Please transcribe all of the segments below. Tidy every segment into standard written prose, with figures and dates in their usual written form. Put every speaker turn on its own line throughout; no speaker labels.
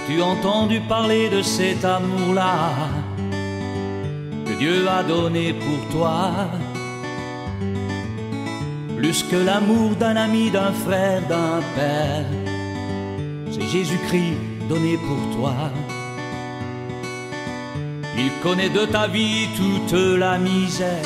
As-tu entendu parler de cet amour-là que Dieu a donné pour toi? Plus que l'amour d'un ami, d'un frère, d'un père, c'est Jésus-Christ donné pour toi. Il connaît de ta vie toute la misère.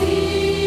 See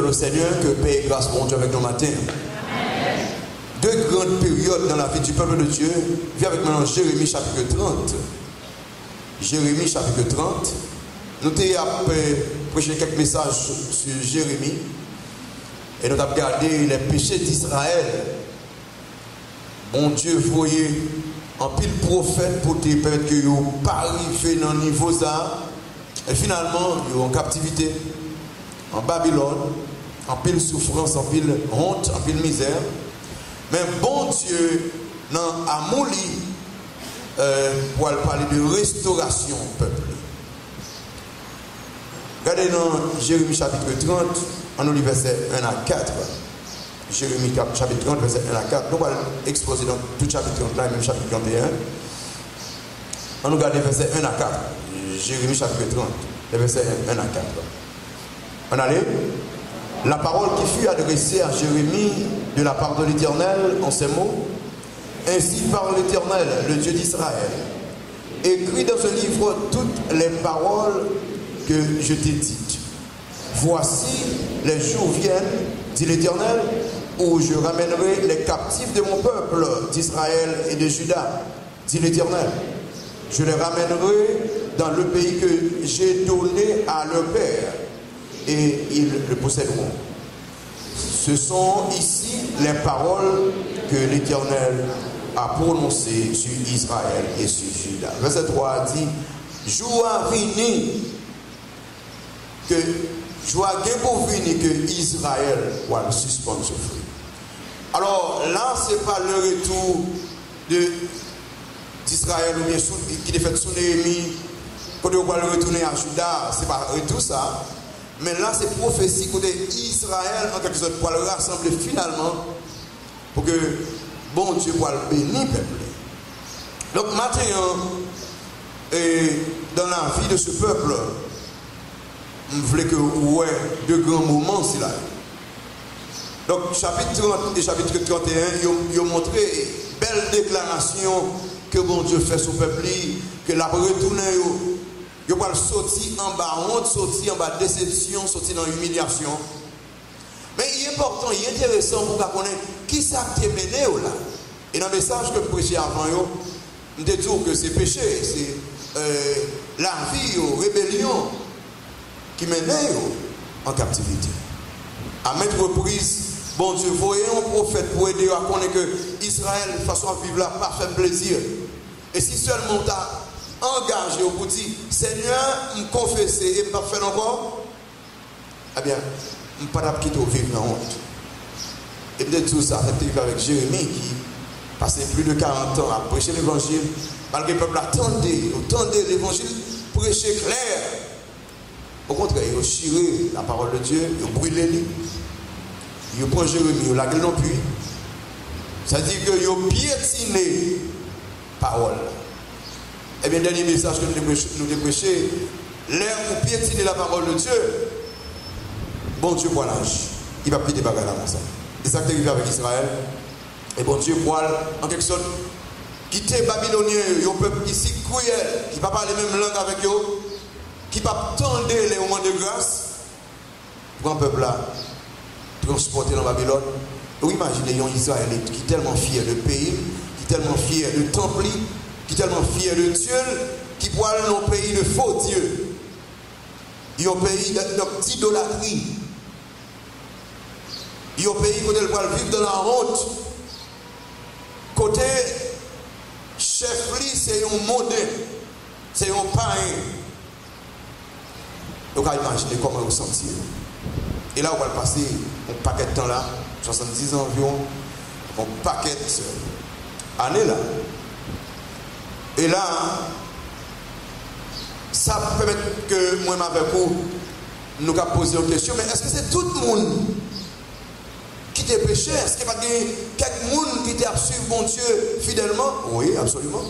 le Seigneur, que paix et grâce mon Dieu avec nos matins. Deux grandes périodes dans la vie du peuple de Dieu. Viens avec maintenant Jérémie chapitre 30. Jérémie chapitre 30. Nous avons prêché quelques messages sur Jérémie. Et nous avons regardé les péchés d'Israël. Bon Dieu, voyez, en pile prophète pour te permettre que vous ne pas arriver dans le niveau ça. Et finalement, vous en captivité, en Babylone, en pile souffrance, en pile honte, en pile misère. Mais bon Dieu, dans Amouli, pour parler de restauration au peuple. Regardez dans Jérémie chapitre 30, on nous lit verset 1 à 4. Jérémie chapitre 30, verset 1 à 4. Nous allons exposer dans tout chapitre 30, là, même chapitre 31. On nous regarde verset 1 à 4. Jérémie chapitre 30, verset 1 à 4. On allait. La parole qui fut adressée à Jérémie de la part de l'Éternel en ces mots. Ainsi parle l'Éternel, le Dieu d'Israël. Écris dans ce livre toutes les paroles que je t'ai dites. Voici, les jours viennent, dit l'Éternel, où je ramènerai les captifs de mon peuple, d'Israël et de Juda, dit l'Éternel. Je les ramènerai dans le pays que j'ai donné à leur père, et ils le posséderont. Ce sont ici les paroles que l'Éternel a prononcées sur Israël et sur Juda. Verset 3 dit, joua vini que joua pour venir que Israël va suspendre ce fruit. Alors là, ce n'est pas le retour d'Israël ou bien qui est fait sous Néhémie, quand on va le retourner à Juda, ce n'est pas tout ça. Mais là, c'est prophétie côté Israël, en quelque sorte, pour le rassembler finalement, pour que bon Dieu puisse le bénir, peuple. Donc, maintenant, dans la vie de ce peuple, je voulais que vous voyez deux grands moments, c'est là. Donc, chapitre 30 et chapitre 31, ils ont montré belle déclaration que bon Dieu fait sur le peuple, que la retourner. Vous pouvez sortir en bas honte, sortir en bas déception, sortir dans l'humiliation. Mais il est important, il est intéressant pour connaître qui ça qui est mené là. Et dans le message que je prêchais avant, je dis que c'est péché, c'est la vie, rébellion qui mène en captivité. À maintes reprises, bon Dieu, voyez un prophète pour aider à connaître que Israël, de façon à vivre là, pas fait plaisir. Et si seulement tu as engagé au bout de dire, Seigneur, me confesser et me pas faire encore, eh bien, je ne peux pas quitter au vivre dans honte. Et peut-être tout ça, c'est avec Jérémie qui passait plus de 40 ans à prêcher l'évangile, malgré le peuple attendait l'évangile, prêcher clair. Au contraire, il a chiré la parole de Dieu, il a brûlé lui. Il a pris Jérémie, il a gueule non plus. C'est-à-dire qu'il a piétiné la parole. Eh bien, dernier message que nous avons prêché, l'air où piétiner la parole de Dieu, bon Dieu voit l'âge. Il va quitter bagarre comme ça. C'est ça qui est arrivé avec Israël. Et bon Dieu voit, en quelque sorte, quitter Babylonien, un peuple qui est si cruel, qui ne va pas parler la même langue avec eux, qui ne va pas tendre les moments de grâce, pour un peuple là, transporté dans Babylone. Vous imaginez un Israël qui est tellement fier de pays, qui est tellement fier de temple, qui est tellement fier de Dieu, qui voit un pays de faux dieux. Il y a un pays d'idolâtrie. Il y a un pays où ils vont vivre dans la honte. Côté chef, c'est un mondain, c'est un païen. Donc, imaginez comment vous sentez. Et là, on va passer un paquet de temps là, 70 ans environ, un paquet d'années là. Et là, ça permet que moi, avec vous, nous avons posé une question, mais est-ce que c'est tout le monde qui était péché? Est-ce qu'il y a quelqu'un qui était suivi mon Dieu fidèlement? Oui, absolument.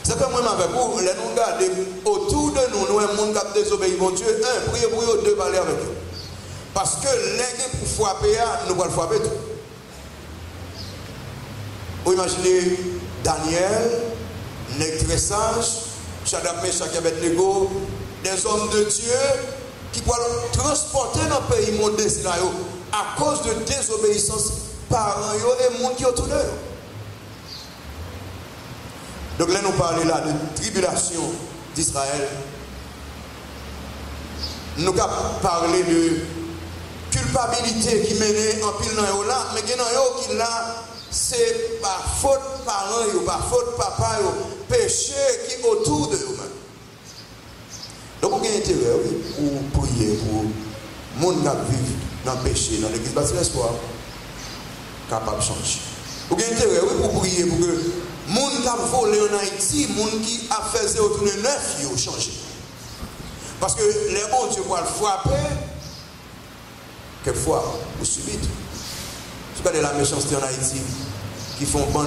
C'est que moi, avec vous, les nous regardons autour de nous, nous, un monde qui a désobéi mon Dieu, un, priez pour eux, deux, parler avec eux. Parce que les pour frapper, nous allons frapper tout. Vous imaginez Daniel, nègre très sage, Shadrach, Meshach et Abednego, des hommes de Dieu qui pourra transporter dans le pays monde à cause de désobéissance parents et monde qui autour d'eux. Donc là nous parlons là de tribulation d'Israël. Nous avons parlé de culpabilité qui menait en pile dans là, mais qui là c'est par faute parents ou par faute papa péché qui est autour de eux-mêmes. Donc on a intérêt pour prier pour le monde qui vit dans le péché dans l'église bâtie l'espoir capable de changer. On a intérêt pour prier pour que le monde qui a volé en Haïti, le monde qui a fait autour de 9 qui changé. Parce que les bons Dieu vont le frapper quelquefois ou subite. Tu regardes la méchanceté en Haïti qui font bon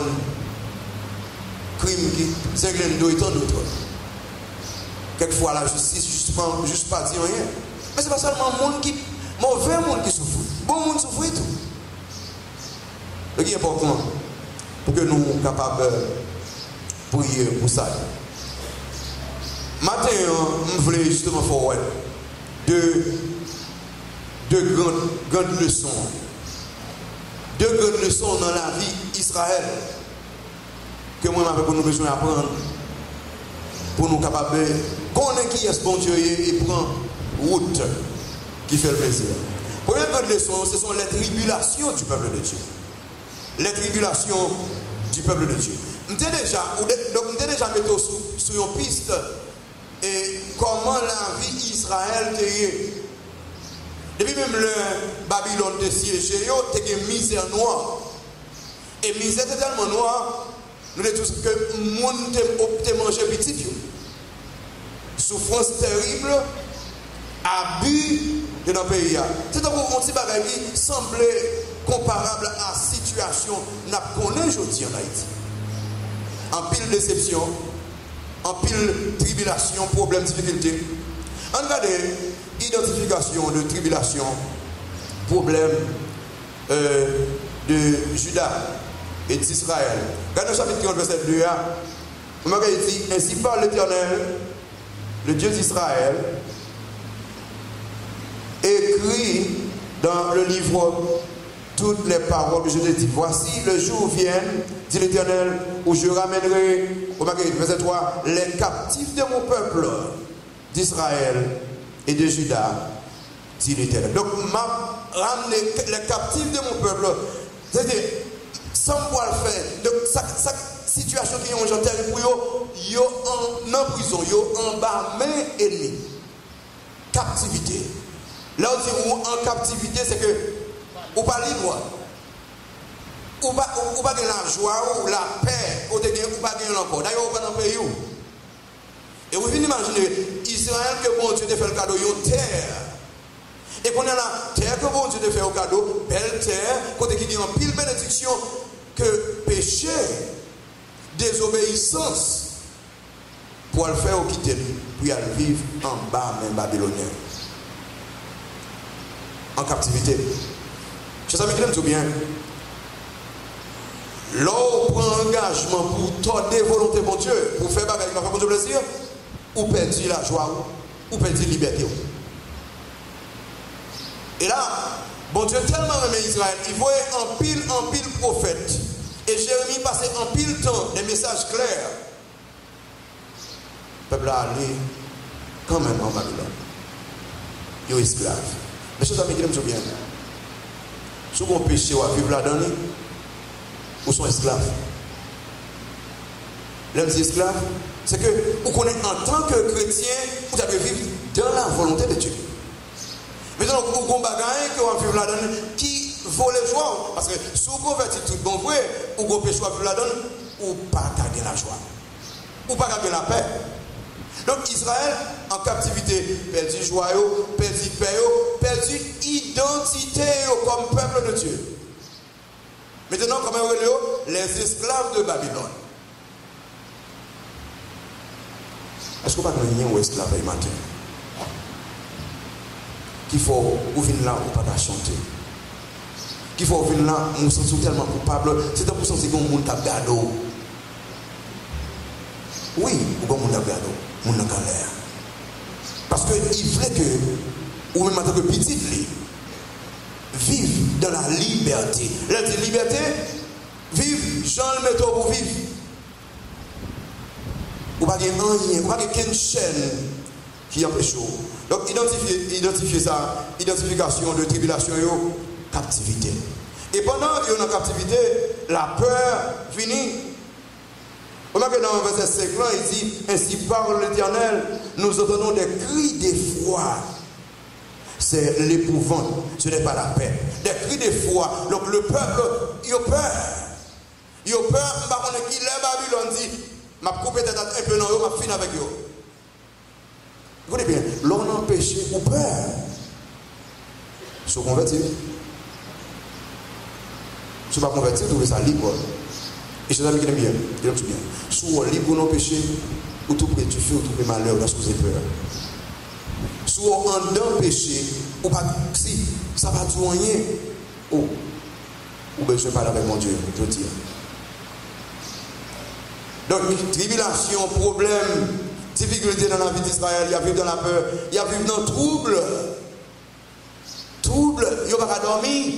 crime qui s'englènent et tant d'autres. Quelquefois la justice justement juste pas dire rien. Mais c'est pas seulement monde qui mauvais monde qui souffre. Bon monde souffre et tout. Ce qui est important pour que nous soyons capables de prier pour ça. Matin, je voulais justement faire deux grandes leçons. Deux grandes leçons dans la vie d'Israël que moi avec nous besoin d'apprendre pour nous capables de connaître qui est ce bon Dieu et prendre route qui fait le plaisir. Première grande leçon, ce sont les tribulations du peuple de Dieu. Les tribulations du peuple de Dieu. Nous avons déjà mis sur une piste et comment la vie d'Israël était. Depuis même le Babylone de siégé, il y a une misère noire. Et misère tellement noire, nous avons tous que le monde a mangé petit. Souffrance terrible, abus de notre pays. C'est un petit bagage qui semblait comparable à la situation que nous connaissons aujourd'hui en Haïti. En pile déception, en pile tribulation, problème, difficulté. On regarde identification de tribulation, problème de Juda et d'Israël. Regardez le chapitre 30, verset 2. On m'a dit, ainsi parle l'Éternel, le Dieu d'Israël, écrit dans le livre toutes les paroles que je te dis. Voici le jour vient, dit l'Éternel, où je ramènerai, verset 3, les captifs de mon peuple d'Israël et de Juda, dit l'Éternel. Donc, m'a ramené les captifs de mon peuple, c'est-à-dire, sans pouvoir le faire. Donc, cette situation qui est en terre pour eux, ils sont en prison, ils sont en bas, main ennemie. Captivité. Là, on dit en captivité, c'est que ou pas libre, ou pas de la joie, ou la paix, ou pas de l'encore. D'ailleurs, on va dans le pays. Et vous venez imaginer, Israël, que bon Dieu te fait le cadeau, il y a terre. Et qu'on a la terre que bon Dieu te fait au cadeau, belle terre, côté qui dit en pile bénédiction, que péché, désobéissance, pour le faire au quitter lui, puis aller vivre en bas, même babylonien. En captivité. Chers amis, j'aime tout bien. L'on prend engagement pour torder volonté de Dieu, pour faire avec la femme de plaisir, ou perdre la joie, ou perdre la liberté. Et là, bon Dieu tellement aimé Israël, il voyait en pile prophète. Et Jérémie passait en pile temps des messages clairs. Le peuple a allé quand même en Babylone. Il est esclave. Mais chers amis, j'aime tout bien. Si vous péché ou à vivre là-dedans, vous sont esclaves. L'homme dit esclave, c'est que vous connaissez en tant que chrétien, vous avez vivre dans la volonté de Dieu. Maintenant, vous avez un bagage que vous vivre là-dedans qui vaut les joies. Parce que si vous convertissez tout bon vrai, vous avez péché à vivre là-dedans, ou pas garder la joie. Ou pas garder la paix. Donc Israël, en captivité, perdu joie, perdu paix, perdu identité comme peuple de Dieu. Maintenant, comment on est les esclaves de Babylone. Est-ce que vous n'avez pas de esclaves le matin? Qu'il faut venir là ou pas chanter. Qu'il faut venir là, nous sommes tellement coupables. C'est pour ça que nous sommes gardés. Oui, nous sommes gardés. Mon galère. Parce qu'il voulait que ou même en tant que petit, vivre dans la liberté. La liberté, vivre, Jean le méthode pour vivre. Ou pas rien, ou pas qu'une chaîne qui empêche. Donc, identifier ça, identification de tribulation, captivité. Et pendant qu'il y a une captivité, la peur finit. Remarquez dans le verset 5, il dit, ainsi parle l'Éternel, nous entendons des cris d'effroi. C'est l'épouvante, ce n'est pas la paix. Des cris d'effroi. Donc le peuple, il a peur. Il a peur, par contre, qui lève Babylone dit, m'a coupé tête un peu dans eux, m'a fini avec eux. Écoutez bien, l'on empêche ou peur. Se convertir. Si vous ne pas convertir, vous trouvez ça libre. Et c'est ça qui est bien. Il est bien. Si vous êtes libre pour nos péchés, ou tout près du feu, ou tout près malheur, parce que vous avez peur. Si vous êtes en dedans péché, ou pas, si ça va tout rien, ou besoin de parler avec mon Dieu, je dis. Donc, tribulation, problème, difficulté dans la vie d'Israël, il y a vivre dans la peur, il y a vivre dans le trouble. Trouble, il n'y a pas dormir.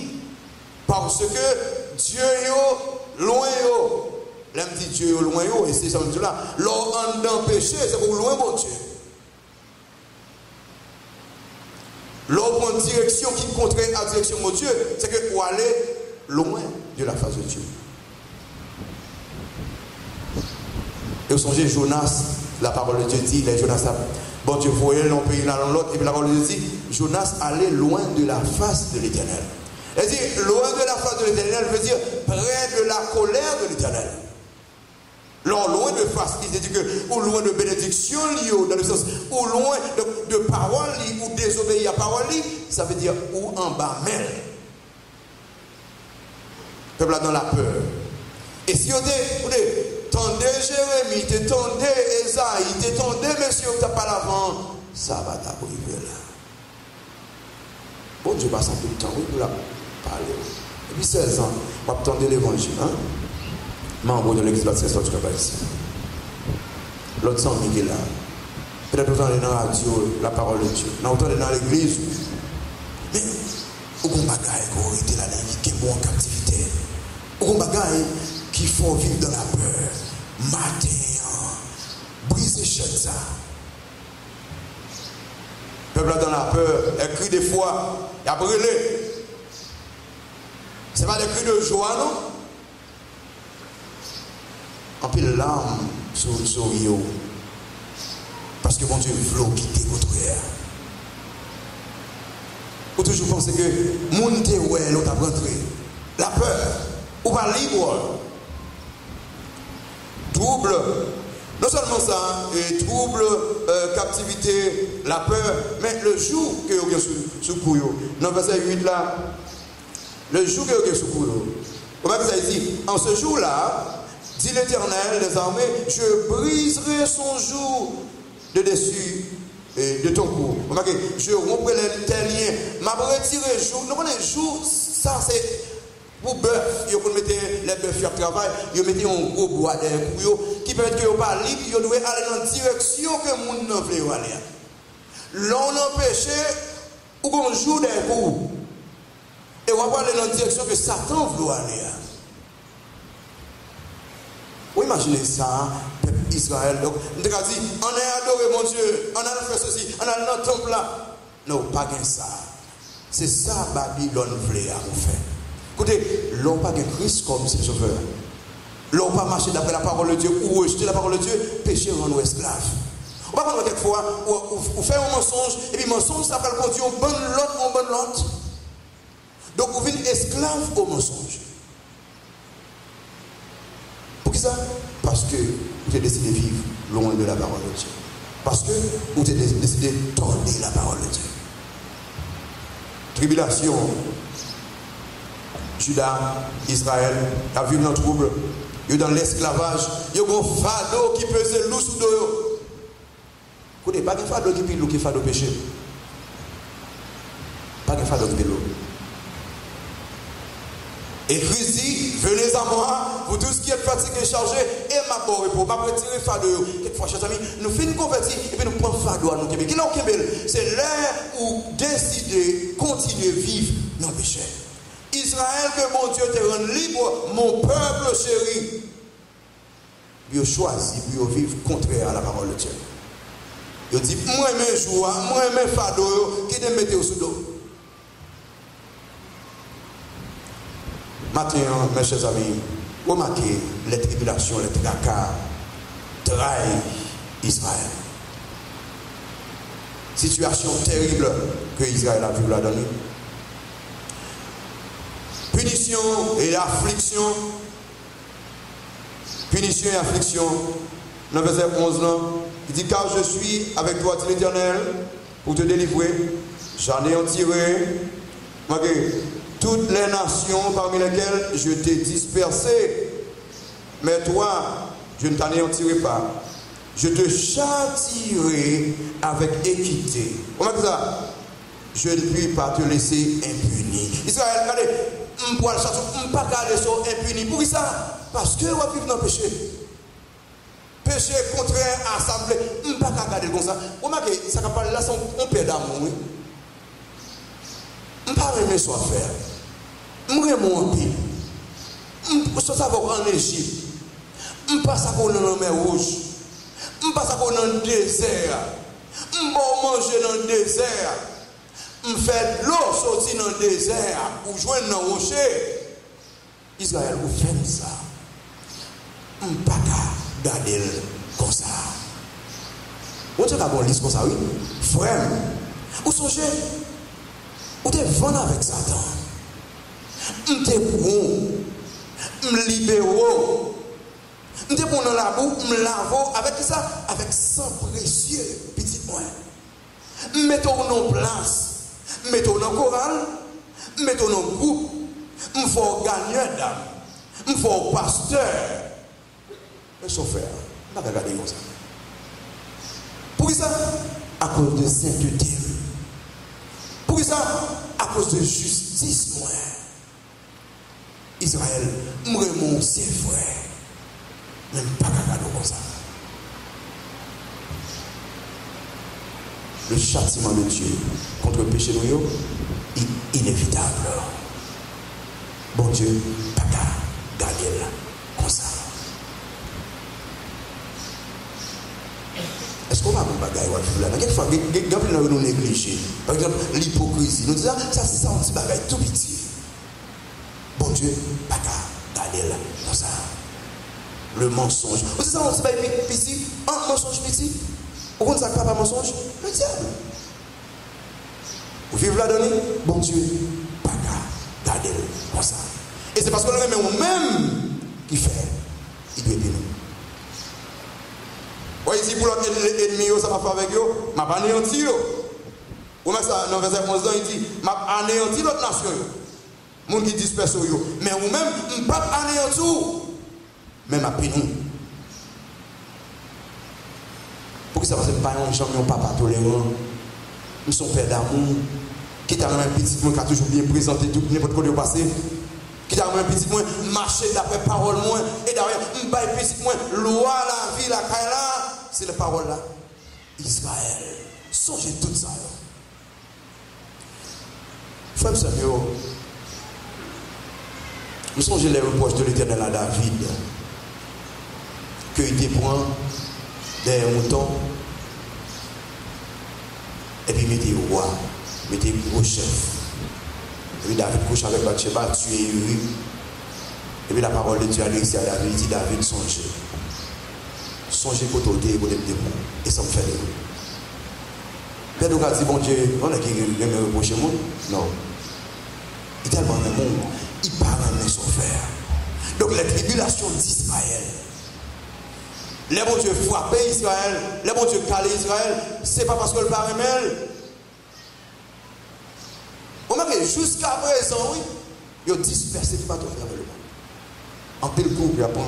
Parce que Dieu est loin. L'homme dit Dieu est loin, et c'est ça là. L'homme en péché, c'est pour loin mon Dieu. L'homme prend une direction qui contraire à la direction de mon Dieu, c'est que pour aller loin de la face de Dieu. Et vous songez, Jonas, la parole de Dieu dit, Jonas a, bon Dieu voyait l'un pays l'un l'autre, et puis la parole de Dieu dit, Jonas allait loin de la face de l'Éternel. Elle dit, loin de la face de l'Éternel veut dire près de la colère de l'Éternel. Loin de face, il dit que, ou loin de bénédiction, dans le sens, ou loin de parole, ou désobéir à parole, ça veut dire ou en bas même. Peuple là dans la peur. Et si on dit, tendez Jérémie, tendez Esaïe, tendez monsieur, tu n'as pas l'avant, ça va t'arriver là. Bon Dieu passe un peu de temps, oui, pour la parler. Et puis 16 ans, on va attendre l'évangile, hein? Membre de l'église baptiste du Cap ici. L'autre sang qui est là. Peut-être vous entendez dans la radio la parole de Dieu. Vous entendez dans l'église. Mais, vous avez des bagailles qui ont été là, qui sont en captivité. Vous avez des bagailles qui font vivre dans la peur. Matin, briser chaîne ça. Le peuple dans la peur, les cris de foi, il a brûlé. Ce n'est pas des cris de joie, non? En pile larmes sur eux. Parce que mon Dieu veut quitter votre terre. Vous toujours pensez que mon Dieu ouais, l'autre a rentré. La peur, ou pas libre. Trouble. Non seulement ça, trouble, captivité, la peur, mais le jour que vous avez sous couillot. Dans le verset 8 là, le jour que vous avez sous couillot. Vous voyez que ça dit, en ce jour-là, dit l'Éternel des armées, je briserai son joug de dessus de ton cou. Je romprai tes liens, m'a retiré le joug. Nous les jours, ça c'est pour bœuf. Vous mettez les bœufs à travail, vous mettez un gros bois derrière qui permet que vous pas libre, vous devez aller dans la direction que le monde ne veut aller. L'on empêche, ou qu'on joue des coups. Et on va aller dans la direction que Satan veut aller. Vous imaginez ça, peuple Israël. Donc, on a dit, on a adoré mon Dieu, on a fait ceci, on a notre temple là. Non, pas de ça. C'est ça Babylone voulait vous faire. Écoutez, l'on n'a pas de Christ comme ses sauveurs. L'on n'a pas marché d'après la parole de Dieu ou rejeter la parole de Dieu, péché rend-nous esclaves. On va prendre quelquefois, on fait un mensonge, et puis mensonge s'appelle qu'on dit on bonne l'autre. Donc, vous venez esclave au mensonge. Pour qui ça? Parce que vous avez décidé de vivre loin de la parole de Dieu. Parce que vous avez décidé de tourner la parole de Dieu. Tribulation. Judas, Israël, a vu dans le trouble. Il est dans l'esclavage. Il y a un fardeau qui pesait l'eau sous l'eau. Vous n'avez pas de fardeau qui pèse l'eau qui est fardeau péché. Pas de fardeau qui pèse l'eau. Et Christ dit, venez à moi, vous tous qui êtes fatigués et chargés, et m'aborder pour retirer fardeau. Quelquefois, chers amis, nous finissons convertir et puis nous prenons fardeau à nous. C'est l'heure où décider, continuer à vivre dans le péché. Israël, que mon Dieu te rende libre, mon peuple chéri. Il a choisi pour vivre contraire à la parole de Dieu. Il dit, moi, mes joie, moi, mes fardeaux, qui te mettez au sous-dos. Maintenant, mes chers amis, remarquez les tribulations, les tracas, trahissent Israël. Situation terrible que Israël a vu la donner. Punition et affliction. Punition et affliction. Dans le verset 11, il dit, car je suis avec toi, dit l'Éternel, pour te délivrer. J'en ai tiré. Toutes les nations parmi lesquelles je t'ai dispersé, mais toi, je ne t'anéantirai pas. Je te châtierai avec équité. Comment ça? Je ne puis pas te laisser impuni. Israël, regardez, je ne peux pas garder ça impuni. Pour ça? Parce que on vit dans le péché. Péché contraire à assemblée. Je ne peux pas garder comme ça. Remarquez, ça ne parle là, on perd d'amour. Je ne peux pas aimer ça faire. Je ne peux pas monter. Je vais en Égypte. Je ne passe pas dans la mer rouge. Je ne passe pas dans le désert. Je vais manger dans le désert. Je fais de l'eau sortir dans le désert pour joindre dans le rocher. Israël, vous faites ça. Je ne peux pas garder comme ça. Vous avez une liste comme ça, oui? Frère, vous songez? Vous êtes venu avec Satan. Vous êtes bon. Vous êtes libéraux. Vous êtes bon dans la boue. Vous lavez avec ça, avec sang précieux, petit moins. Mettons-nous en place. Mettons-nous en chorale. Mettons-nous en groupe. Il faut gagner d'âme. Il faut pasteur. Mais son frère, on va regarder comme ça. Pour ça, à cause de sainteté. Pour ça, à cause de justice, moi. Israël, moi, mon c'est frère. Même pas regarder comme ça. Le châtiment de Dieu contre le péché de nous est inévitable. Bon Dieu, pas Daniel, comme ça. Est-ce qu'on va avoir un bagage là? Quelquefois, nous négliger. Par exemple, l'hypocrisie. Nous disons, ça c'est ça, un petit bagage tout petit. Bon Dieu, pas Daniel, comme ça. Le mensonge. Vous dites ça, un petit bagage petit, un mensonge petit. Vous comprenez ça, pas mensonge? Le diable. Vous vivez la donnée? Bon Dieu, pas Daniel, comme ça. Et c'est parce qu'on remet au même qui fait, il doit aider nous. Vous voyez, si pour l'autre ennemi, ça va faire avec eux, je vais anéantir. Vous mettez ça dans le verset 11, il dit, je vais anéantir l'autre nation. Les gens qui dispersent eux. Mais vous-même, je ne vais pas anéantir. Même à peine. Pour que ça ne pas un champion papa tolérant. Nous sommes pères d'amour. Qui t'a un petit monde qui a toujours bien présenté tout n'importe quoi de passé. Qui t'a un petit moins marcher d'après parole moins et d'ailleurs un petit moins loi la vie la kaila c'est la parole là Israël songez tout ça frère Samuel nous songez les reproches de l'Éternel à David que il dépend des moutons et puis mettez roi mettez gros chef. Et puis David couche avec Bathsheba, tué Uri. Et puis la parole de Dieu a dit à David, dit David, songez. Songez pour t'ôter et pour les démons. Et ça me fait rire. Père nous a dit, bon Dieu, on a qui me reprocher moi? Non. Il est tellement un monde, il parle à son frère. Donc les tribulations d'Israël, les bon Dieu frapper Israël, les bon Dieu caler Israël, c'est pas parce que le parle même. Jusqu'à présent, oui, ils ont dispersé tout partout vers le monde. En pile groupe, il y a pas.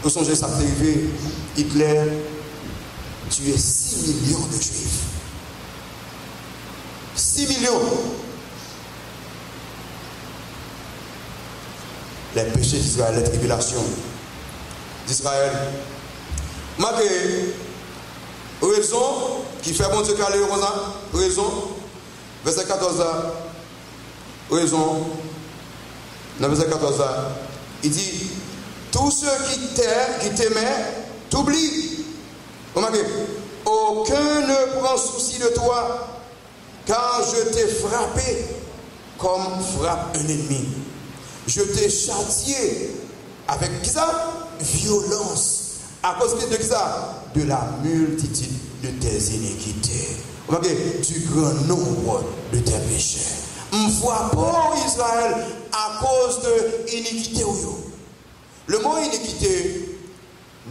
Nous songez ça arrivé, Hitler tuait 6 millions de juifs. 6 millions. les péchés d'Israël, les tribulations d'Israël. Marquez, raison qui fait bon Dieu calé, raison, verset 14, raison, dans verset 14, il dit, tous ceux qui t'aimaient t'oublient. Remarquez, aucun ne prend souci de toi, car je t'ai frappé comme frappe un ennemi. Je t'ai châtié avec qui ça? Violence. À cause de qui ça? De la multitude de tes iniquités. Remarquez, du grand nombre de tes péchés. On voit pour Israël à cause de iniquité. Le mot iniquité,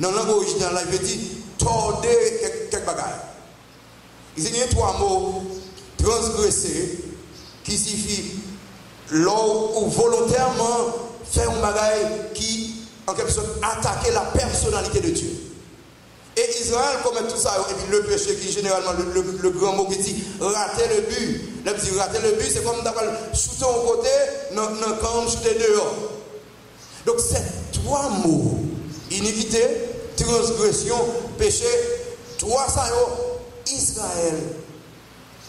dans la langue originale, il veut dire tordre quelque bagaille. Il y a trois mots transgresser qui signifie l'or ou volontairement faire un bagaille qui, en quelque sorte, attaquer la personnalité de Dieu. Et Israël commet tout ça, et puis le péché qui généralement, le grand mot qui dit rater le but. Là, dit rater le but, c'est comme d'avoir shooter au côté, non, quand shooter dehors. Donc, ces trois mots, iniquité, transgression, péché, trois ça, Israël,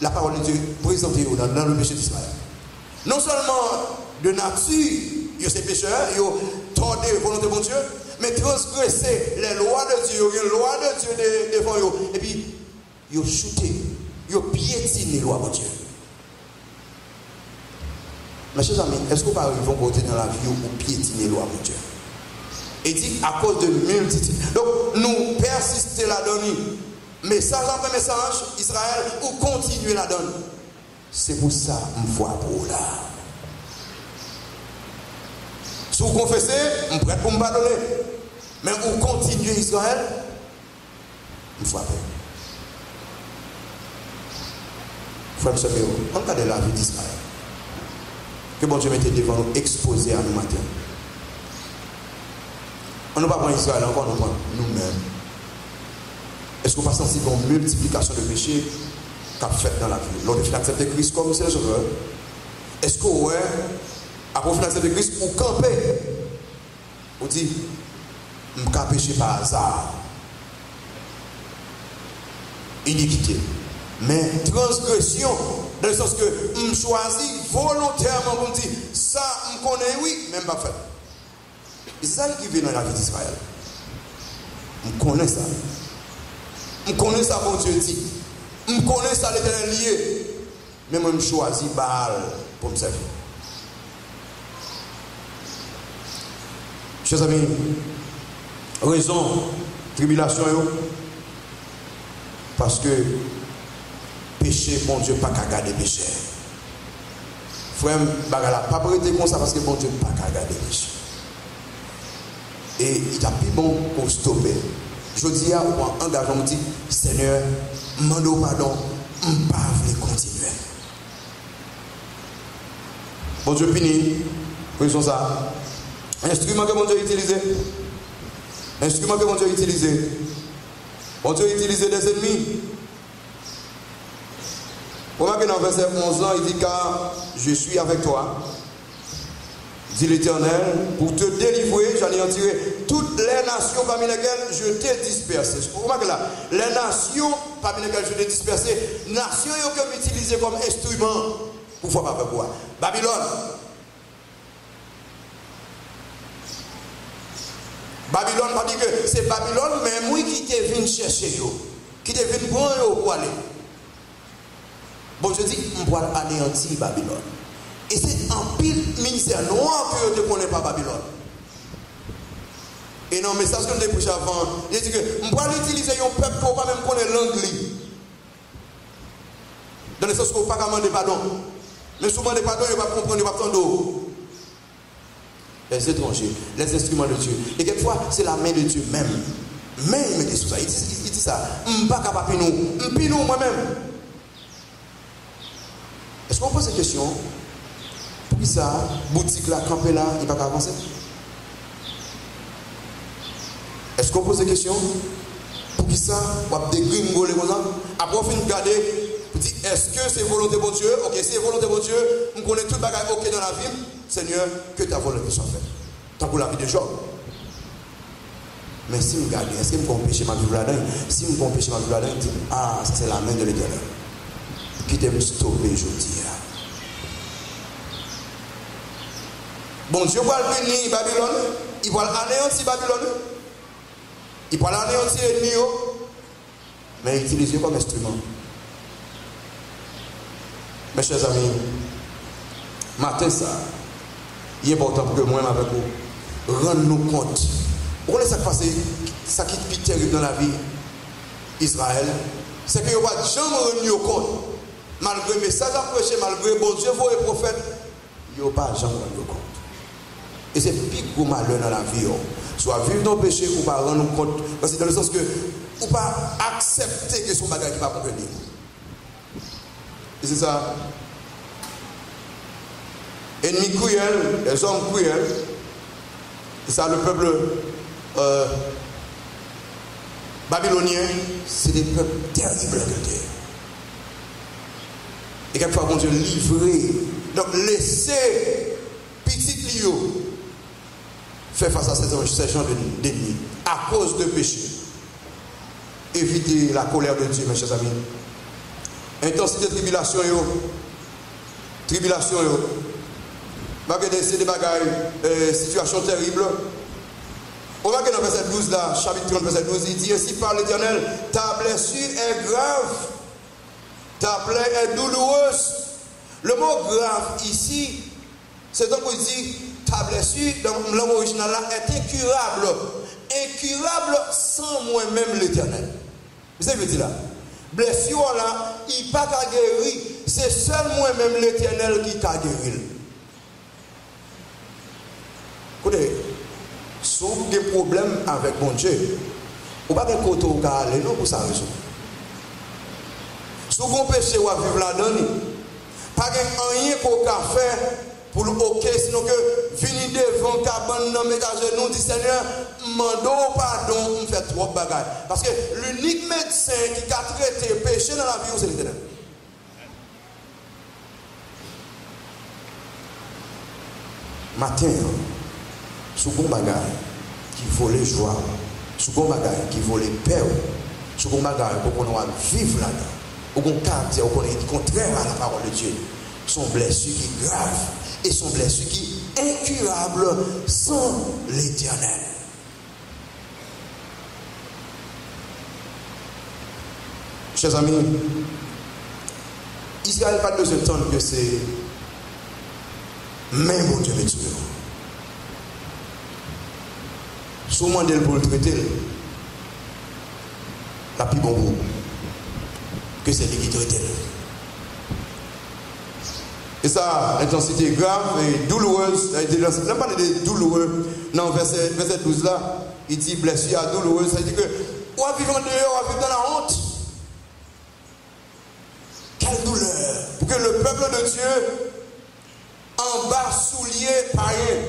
la parole de Dieu présentée dans le péché d'Israël. Non seulement de nature, il y a ces pécheurs, il y a tordé la volonté de Dieu, mais transgresser les lois de Dieu, les lois de Dieu devant eux, et puis ils ont shooté, ils ont piétiné les lois de Dieu. Mes chers amis, est-ce que vous arrivez à côté dans la vie où piétiner les lois de Dieu? Et dit à cause de multitudes. Donc nous persistons là-dedans. Message après message, Israël, ou continuer là-dedans. C'est pour ça que je vois pour là. Si vous confessez, je suis prêt pour me pardonner. Mais vous continuez Israël, je vois pas. Frère, on regarde la vie d'Israël. Que bon Dieu mette devant nous, exposé à nous matin. On ne va pas prendre Israël encore, on prend nous-mêmes. Est-ce qu'on passe sensible à une multiplication de péchés qu'a fait dans la vie? Lors de l'accepter Christ comme c'est le sauveur. Est-ce qu'on ouais, après l'accepter Christ, ou camper? On dit, je ne peux pas pécher par hasard. Iniquité. Mais transgression, dans le sens que je choisis volontairement pour me dire, ça, je connais, oui, même pas fait. Et c'est ça qui vient dans la vie d'Israël. Je connais ça. Je connais ça, mon Dieu dit. Je connais ça, l'Éternel lié. Mais moi, je choisis Baal pour me servir. Chers amis, raison, tribulation, parce que péché, mon Dieu, pas qu'à garder péché. Frère, bagala, pas prêter comme ça parce que mon Dieu, pas qu'à garder péché. Et il a plus bon pour stopper. Je dis à un engagement, je dis, Seigneur, mande pardon, je ne peux pas continuer. Bon Dieu fini, faisons ça. Instrument que mon Dieu a utilisé. Instrument que mon Dieu a utilisé. Mon Dieu a utilisé des ennemis. Remarquez dans le verset 11 ans, il dit, car je suis avec toi, dit l'Éternel, pour te délivrer, j'en ai tiré toutes les nations parmi lesquelles je t'ai dispersé. Remarquez là, les nations parmi lesquelles je t'ai dispersé, nations que j'utilise comme instrument pour faire pas quoi. Babylone. Babylone, pas dire que c'est Babylone, mais moi qui t'ai venu chercher, qui t'ai venu prendre pour aller. Bon, je dis, on doit anéantir Babylone. Et c'est un pile ministère noir que je ne connais pas Babylone. Et non, mais ça, ce que je l'ai prêché avant, il dit que on doit utiliser un peuple pour pas même connaître l'anglais. Dans le sens qu'on ne peut pas demander pardon. Mais souvent, des pardons, ils ne vont pas comprendre, ils ne vont pas entendre. Les étrangers, les instruments de Dieu. Et quelquefois, c'est la main de Dieu même. Mais il me dit ça. Il dit ça. Je ne suis pas capable de nous. Je suis moi-même. Est-ce qu'on pose cette question? Pour qui ça, boutique là, campé là, il ne va pas avancer? Est-ce qu'on pose cette question? Pour qui ça, on va dégringoler comme ça? Après, on finit de regarder, pour dire, est-ce que c'est volonté de Dieu? Ok, c'est volonté de Dieu, on connaît tout le bagage ok dans la vie. Seigneur, que ta volonté soit faite. Tant pour la vie de Job. Mais si je regarde, est-ce que je peux pécher ma vie là-dedans? Si je peux pécher ma vie là-dedans, je dis, ah, ça c'est la main de l'Éternel. Qui t'aime stopper aujourd'hui. Bon Dieu va venir Babylone, il va anéantir Babylone, il va anéantir l'ennemi, mais il utilise comme instrument. Mes chers amis, matin ça, il est important pour que moi avec vous, rendre-nous compte. Vous connaissez ça qui est plus terrible dans la vie Israël, c'est que vous ne pouvez jamais rendre compte. Malgré le message à prêcher, malgré bon Dieu, vos prophètes, vous ne pouvez pas jamais rendre compte. Et c'est plus gros malheur dans la vie. Soit vivre dans le péché ou pas rendre compte. Parce que dans le sens que ou pas accepter que son bagage qui va convenir. Et c'est ça. Ennemis cruels, les hommes cruels, c'est ça le peuple babylonien, c'est des peuples terribles de terre. Et quelquefois, bon Dieu, livré. Donc, laissez petit Lio faire face à ces gens d'ennemis à cause de péché. Évitez la colère de Dieu, mes chers amis. Intensité de tribulation, tribulation, c'est des bagailles, situation terrible. On va que dans le verset 12 là, chapitre 30, verset 12, il dit ainsi par l'Éternel, ta blessure est grave, ta plaie est douloureuse. Le mot grave ici, c'est donc qu'on dit ta blessure dans l'homme original là est incurable. Incurable sans moi-même l'Éternel. Vous savez ce que je veux dire là? Blessure là, il n'est pas guéri. C'est seul moi-même l'Éternel qui t'a guéri. Écoutez, si vous avez des problèmes avec mon Dieu, vous n'avez pas de côté où aller, non, pour ça résoudre. Si vous avez péché ou à vivre là-dedans, pas de rien qu'on peut faire pour le hockey, sinon que venir devant le cabane, dans mes genoux, dit Seigneur, mando pardon, on fait trop de bagages. Parce que l'unique médecin qui a traité le péché dans la vie, c'est l'Éternel. Matin, sous bon bagage qui volait joie, sous bon bagage qui volait paix, sous bon bagage pour qu'on vivre là-dedans, au bon caractère, pour qu'on est contraire à la parole de Dieu, son blessure qui est grave et son blessure qui est incurable sans l'Éternel. Chers amis, Israël n'a pas besoin d'entendre que c'est même mon Dieu est tué. Souvent d'elle pour le traiter, la plus bon goût que c'est lui qui traite. Et ça, l'intensité est grave et douloureuse. Il a parlé de douloureux. Dans verset 12 là, il dit blessure à douloureuse. Ça veut dire que on va vivre en dehors, on va vivre dans la honte. Quelle douleur! Pour que le peuple de Dieu en bas soulier païen.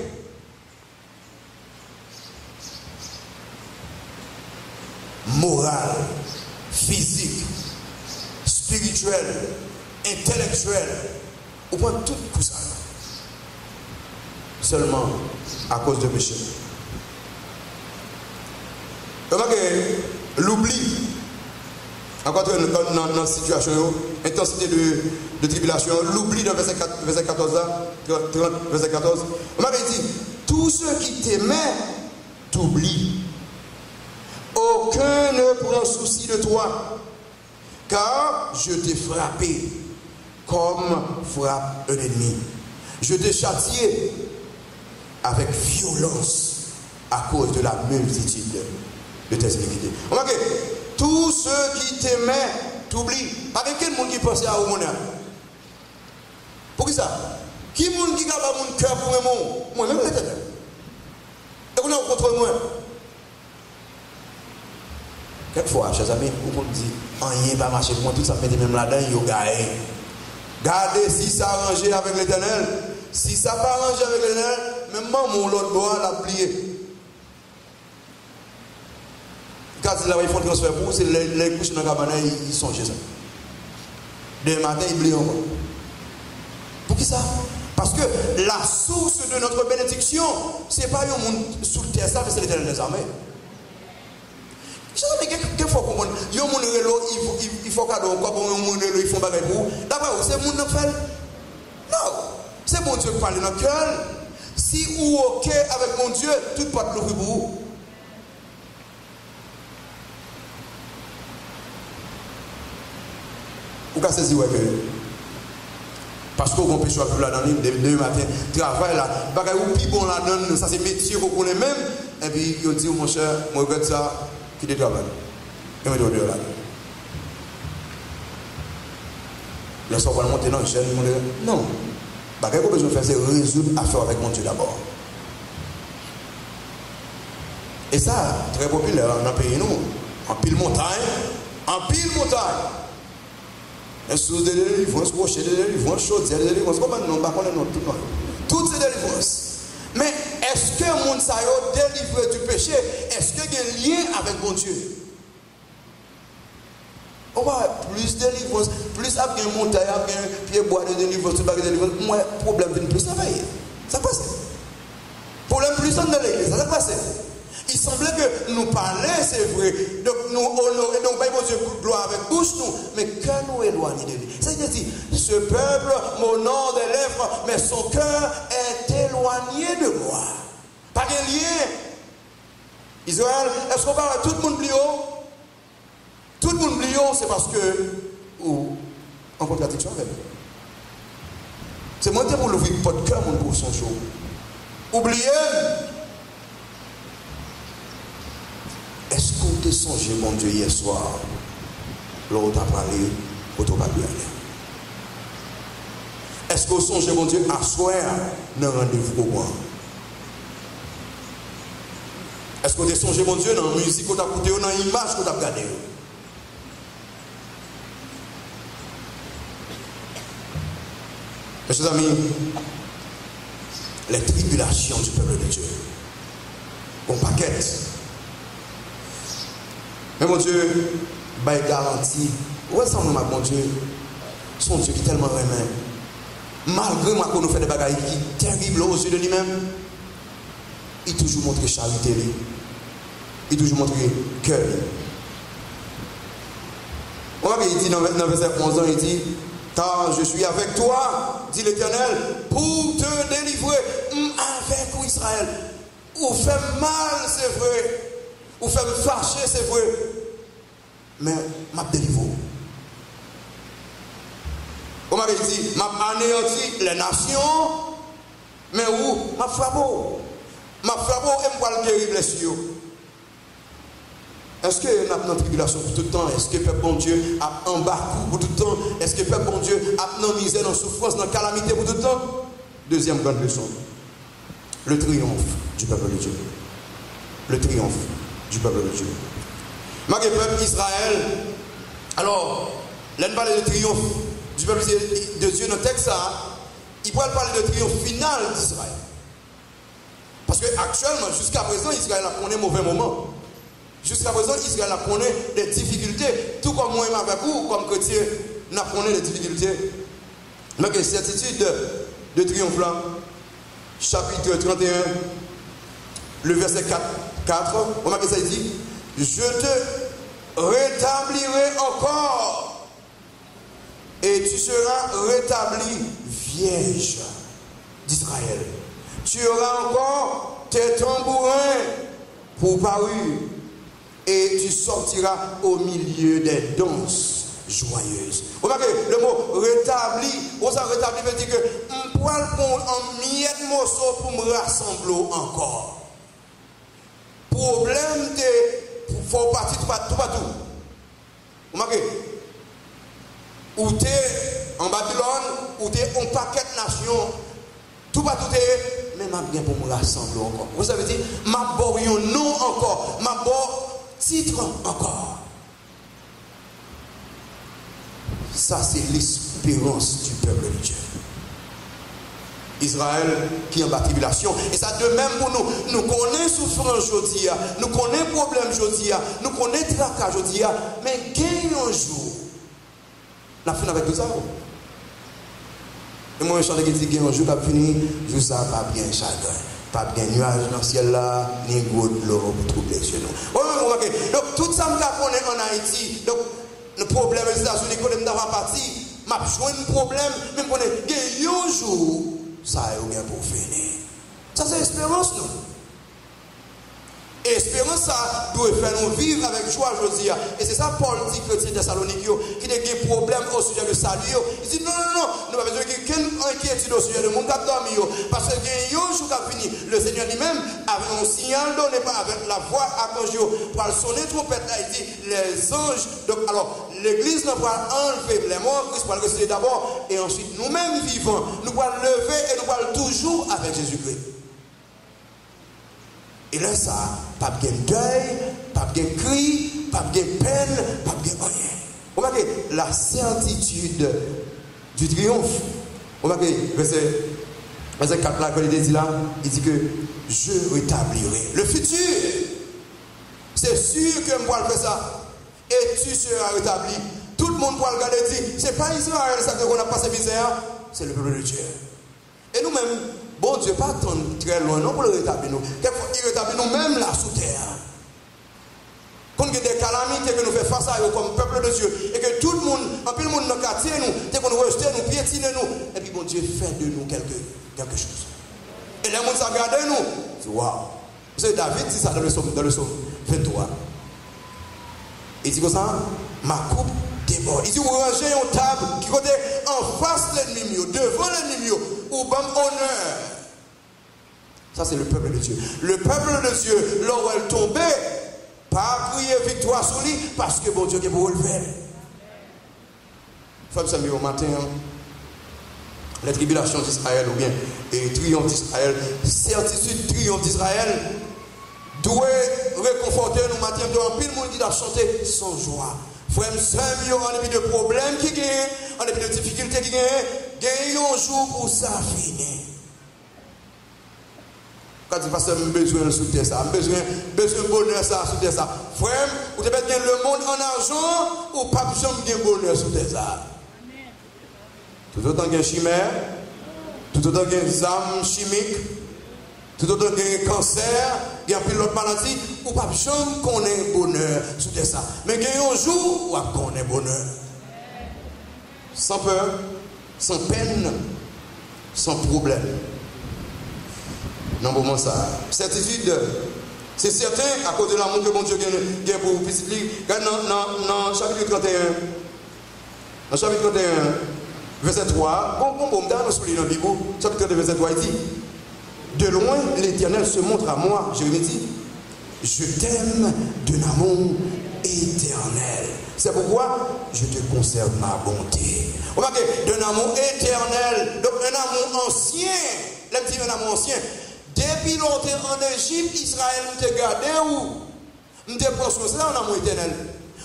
Moral, physique, spirituel, intellectuel. On prend tout pour ça. Seulement à cause de péché. Remarquez, l'oubli, encore dans la situation, intensité de tribulation, l'oubli dans verset 14, verset 14. Remarquez, il dit, tous ceux qui t'aimaient t'oublient. Aucun ne prend souci de toi, car je t'ai frappé comme frappe un ennemi. Je t'ai châtié avec violence à cause de la multitude de tes iniquités. Remarquez, tous ceux qui t'aimaient t'oublient. Pas quel monde qui pensait à vous? Pour qui ça? Qui monde qui a mon cœur pour moi? Moi-même l'Éternel. Et vous n'avez contre moi. Quelquefois, chers amis, vous me dites, rien va marcher pour moi, tout ça fait même là-dedans, il y a gagné. Gardez si ça arrange avec l'Éternel. Si ça n'a pas arrangé avec l'Éternel, même mon l'autre doigt l'a plié. Quand ils font transfert pour vous, c'est les couches dans la cabane, ils sont chez ça. Demain matin, ils oublient encore. Pour qui ça? Parce que la source de notre bénédiction, ce n'est pas un monde sous terre, ça, mais c'est l'Éternel des armées. Il faut comprendre. Il y a un monde il faut cadeau, il faut bagarre pour. D'abord, c'est le monde qui fait. Non, c'est mon Dieu qui parle dans notre cœur. Si vous êtes OK avec mon Dieu, tout porte l'ouvrir pour vous. Vous avez saisi, parce que vous péché plus là dans le matin, travail là, bagaille ou plus bon là dedans, ça c'est métier qu'on connaît même, et puis il dit mon cher, moi regarde ça, qui te travaille. Et me donne là. Les gens vont monter dans le jeune, non. Bagaille qu'on besoin faire c'est résoudre affaire avec mon Dieu d'abord. Et ça, très populaire dans le pays nous, en pile montagne, source de délivrance, rocher de délivrance, chaudière de délivrance, comment nous ne connaissons pas toutes ces délivrances. Mais est-ce que le monde est délivré du péché? Est-ce qu'il y a un lien avec mon Dieu? On va plus de délivrance, plus avec un montagne, avec un pied bois de délivrance, moi, problème vient plus travailler. Ça passe. Problème plus dans l'église, ça passe. Il semblait que nous parler, c'est vrai. Donc nous honorer, donc mon Dieu gloire avec bouche nous, mais que nous éloigner de lui. C'est-à-dire, ce peuple m'honore des lèvres, mais son cœur est éloigné de moi. Pas de lien. Israël, est-ce qu'on parle à tout le monde plus haut? Tout le monde plus haut, c'est parce que, ou en contradiction avec. C'est moi qui pour l'ouvrir votre cœur, mon pour son jour. Oubliez. Est-ce qu'on t'a songé, mon Dieu, hier soir, l'autre a parlé, l'autre a parlé. Est-ce qu'on songe, mon Dieu, à soir, dans rendez-vous au moins? Est-ce qu'on t'a songé, mon Dieu, dans la musique qu'on t'a écouté, dans l'image qu'on t'a regardé? Mes chers amis, les tribulations du peuple de Dieu, on paquette. Mais mon Dieu, bah, il garantit. Où est-ce que mon Dieu, son Dieu qui est tellement aimé, malgré moi qu'on nous fait des bagailles qui sont terribles aux yeux de lui-même, il toujours montre charité, il toujours montre cœur. On va dire dans le verset 11 ans, il dit, car je suis avec toi, dit l'Éternel, pour te délivrer avec Israël. Ou fait mal, c'est vrai. Ou fait me fâcher, c'est vrai. Mais m'a délivré. On m'a dit, m'a anéanti les nations, mais où m'a frappé. M'a frappé et m'a guéri blessure. Est-ce que nous avons une tribulation pour tout le temps? Est-ce que le peuple bon Dieu a un bas pour tout le temps? Est-ce que le peuple bon Dieu a une misère, une souffrance, une calamité pour tout le temps? Deuxième grande leçon. Le triomphe du peuple de Dieu. Le triomphe du peuple de Dieu. Malgré le peuple Israël, alors, là, on parle de triomphe du peuple de Dieu dans le texte, il pourrait parler de triomphe final d'Israël. Parce qu'actuellement, jusqu'à présent, Israël a connu un mauvais moment. Jusqu'à présent, Israël a connu des difficultés, tout comme moi et avec vous, comme chrétien, nous avons connu des difficultés. Mais que cette attitude de triomphe là, chapitre 31, le verset 4, on m'a dit, je te rétablirai encore et tu seras rétabli vierge d'Israël. Tu auras encore tes tambourins pour parure et tu sortiras au milieu des danses joyeuses. Vous voyez, le mot rétabli, on s'en rétabli veut dire que on pourra le prendre en miettes morceaux pour me rassembler encore. Problème de faut partir tout partout. Vous voyez, ou tu es en Babylone, ou tu es en paquet de nations, tout partout mais m'a bien pour me rassembler encore. Vous savez dire, m'a bon nom encore, m'a bon titre encore. Ça, c'est l'espérance du peuple de Dieu. Israël qui est en tribulation. Et ça de même pour nous. Nous connaissons souffrance aujourd'hui, nous connaissons problème aujourd'hui, nous connaissons tracas aujourd'hui, mais gagnons un jour. La fin avec tout ça. Et moi, je chante qui dit qu'il y a un jour qui a fini, jour ça, pas bien chagrin. Pas bien nuage dans le ciel là, ni gros de l'eau pour troubler chez nous. Donc, tout ça, on connaît en Haïti. Donc, le problème des États-Unis, quand on est parti, m'a joué un problème, même qu'on est un jour, ça a bien pour finir. Ça, c'est l'espérance, non? Et l'espérance, ça doit faire nous vivre avec joie, je dis. Et c'est ça, Paul dit que les Thessaloniques, qui a des problèmes au sujet de salut. Il dit non, nous n'avons pas besoin qu'un inquiétude au sujet de mon cap dormi. Parce que il y a un jour qui a fini. Le Seigneur lui-même, avec un signal donné avec la voix à Conjio, pour sonner trompette, là, il dit les anges. Donc, alors, l'église nous va enlever les morts, Christ va le rester d'abord, et ensuite nous-mêmes vivants, nous allons lever et nous allons toujours avec Jésus-Christ. Et là, ça, pas de deuil, pas de cri, pas de peine, pas de rien. Vous voyez, la certitude du triomphe. Vous voyez, verset 4 là, quand il dit là, il dit que je rétablirai. Le futur, c'est sûr que moi je fais ça. Et tu seras rétabli. Tout le monde pourra regarder et dire, c'est pas Israël ça qu'on a passé misère, c'est le peuple de Dieu. Et nous-mêmes, bon Dieu, pas attendre très loin, non, pour le rétablir nous. Quelquefois, il rétablit nous-mêmes là sous terre. Quand il y a des calamités que nous faisons face à eux comme peuple de Dieu, et que tout le monde, en plus le monde nous quartier nous, dès qu'on nous rejette, nous piétine nous, et puis bon Dieu fait de nous quelque chose. Et les gens regardent nous, c'est waouh. Vous savez, David dit ça dans le psaume 23. Il dit comme ça, ma coupe déborde. Il dit, vous rangez une table qui côté en face de l'ennemi, devant l'ennemi, ou bon honneur. Ça, c'est le peuple de Dieu. Le peuple de Dieu, là où elle tombait, pas crier victoire sur lui, parce que bon Dieu est pour relever. Femme Samuel au matin, les tribulations d'Israël, ou bien les triomphes d'Israël, certitude triomphe d'Israël, doit réconforter nous matin, de pile monde qui a chanté sans joie. Frère Samuel, en dépit de problèmes qui gagnent, en dépit de difficultés qui gagnent un jour pour ça finir. Quand il passe, j'ai besoin de soutenir ça, j'ai besoin de bonheur ça, soutenir ça. Frère, vous devez gagner le monde en argent ou pas besoin de gagner bonheur soutenir ça. Tout autant qu'il y a chimère, tout autant qu'il y a des armes chimiques, tout autant qu'il y a un cancer, il y a une autre maladie, ou pas besoin qu'on ait bonheur soutenir ça. Mais il y a un jour où on ait bonheur. Sans peur, sans peine, sans problème. Non, pour moi, ça. Certitude, c'est certain, à cause de l'amour que mon Dieu gagne pour vous. Dans chapitre 31, dans chapitre 31, verset 3, bon, dans la Bible, chapitre 31, verset 3, il dit, de loin, l'Éternel se montre à moi, Jérémie dit, je t'aime d'un amour éternel. C'est pourquoi je te conserve ma bonté. Remarquez, d'un amour éternel, donc un amour ancien, là, dit un amour ancien. Depuis longtemps en Égypte, Israël nous a gardé où nous avons pris ça en amour éternel.